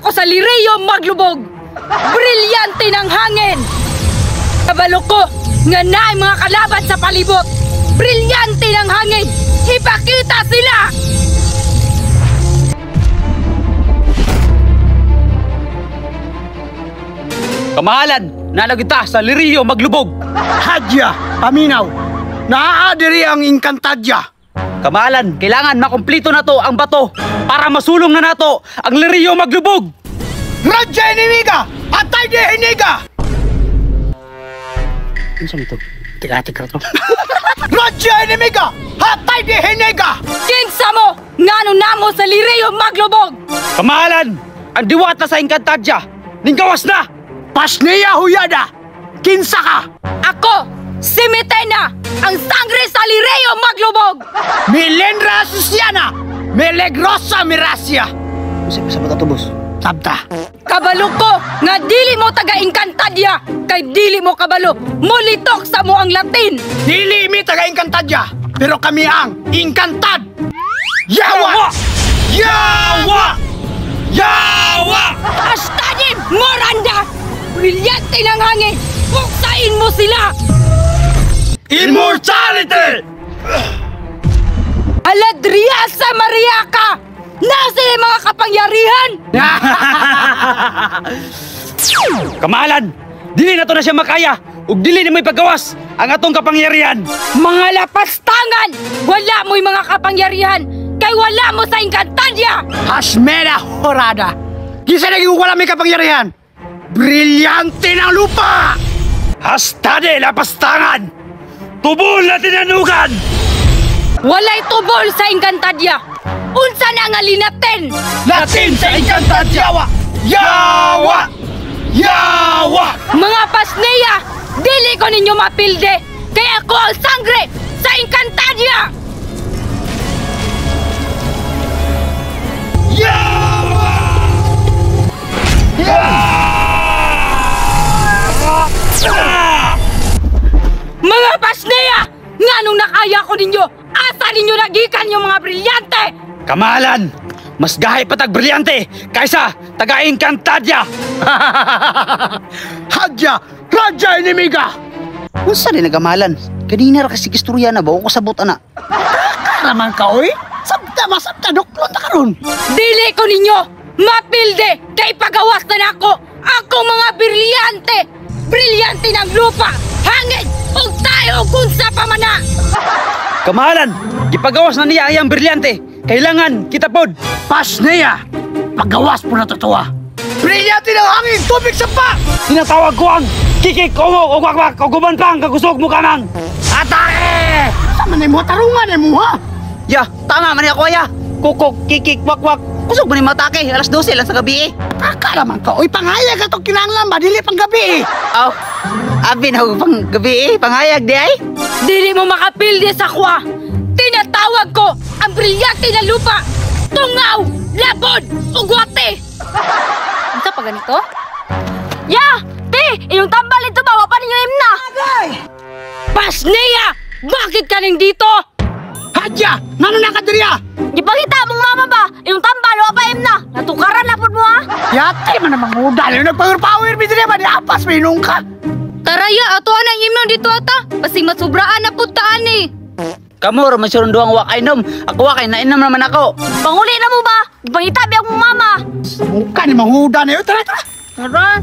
ako sa liriyo maglubog. Brilyante ng hangin. Kabalo ko nga naay mga kalaban sa palibot. Brilyante ng hangin. Ipakita sila. Kamahalan, nalagita sa liriyo maglubog. Hadya, paminaw. Naaadiri ang Inkantadya. Kamahalan, kailangan makumpleto na to ang bato para masulong na nato ang liriyo maglubog. Radya inimiga! Atay di hiniga! Ano sa ito? Tiga-tiga to. Radya inimiga! Atay di hiniga! Kinsa mo ngano namo sa liriyo maglubog. Kamahalan, ang diwata sa Inkantadya, ninggawas na! Pasneya huyada! Kinsa ka! Ako, si Mitena, ang sangre sa liriyo maglubog. Milendra Susiana! Melegrosa Mirasya! Sa ba ito, boss? Sabta! Kabalo ko nga dili mo taga Inkantadya. Kay dili mo kabalo, mulitok sa mo ang Latin. Dili mi taga Inkantadya, pero kami ang Inkantad! Yawa! Yawa! Yawa! Astanin, Moranda! Brilyante ng hangin! Buksain mo sila! Immortality! Aladria sa Mariaka! Nasa yung mga kapangyarihan! Kamahalan, dili na to na siya makaya ug dili na may paggawas ang atong kapangyarihan. Mga lapastangan! Wala mo'y mga kapangyarihan! Kay wala mo sa Inkantadya! Hasmera Horada! Kisa naging wala may kapangyarihan! Brilyante ng lupa! Hastade lapastangan! Tubol na tinanugan! Walay tubol sa Inkantadya! Unsa na nga linaten! Latin sa Inkantadya! Yawa! Yawa! Mga pasneya! Dili ko ninyo mapilde! Kaya ako ang sangre sa Inkantadya! Yawa! Mga pasneya! Nganong nakaya ko ninyo? Asa ninyo nagikan yung mga brilyante? Kamahalan, mas gahay patag brilyante kaysa taga Inkantadya! Hadya! Radya inimiga! Unsa din nagamahalan? Kanina ra kasi kistorya na ba ko sabot ana? Karaman ka, oy! Sabta, duklon ta karon. Dili ko ninyo mapilde kay pagawas na nako akong mga brilyante! Brilyante ng lupa, hangin, ug tayo kung sa pamana! Kamahalan, gipagawas na niya ayang brilyante. Kailangan kita pod. Pasneya! Paggawas po na totoo. Brilyante ng hangin! Tubig sa pa! Tinatawag ko ang kikik o wakwak o gumanpang kagusog mo kamang. Atake! Sama na mo, tarungan mo ha? Ya, tama man ako ya. Kukok, kikik, wakwak. Kusog mo ni matake. Alas 12 lang sa gabi eh. Akala ka, oy, pangayag ka to kinanglan ba? Dili pang gabi eh. Aw, abi na pang gabi eh. Pangayag di ay. Dili mo makapilde sa kwa! Tinatawag ko ang brilyante na lupa! Tungaw! Labod! Ugwate! Ano pa ganito? Ya! Te! Inyong tambal ito ba? Wapa ninyo imna! Pasneya! Bakit ka ning dito? Hadya! Nano na ka diriya? Gipangita mong mama ba? Inyong tambal wapa imna! Natukaran na po mo ha? Yate man namang udal. Yung nagpower mi diriya ba? Di apas may nung ka. Taraya! Ato anang imno dito ata! Pasing masubraan na putaan eh! Kamu ra man siya duang wakay nom. Ako wakay na inom naman ako. Panguli na mo ba? Gipangita biyang mong mama! Mukha ni mahuda na yun. Tara! Tara!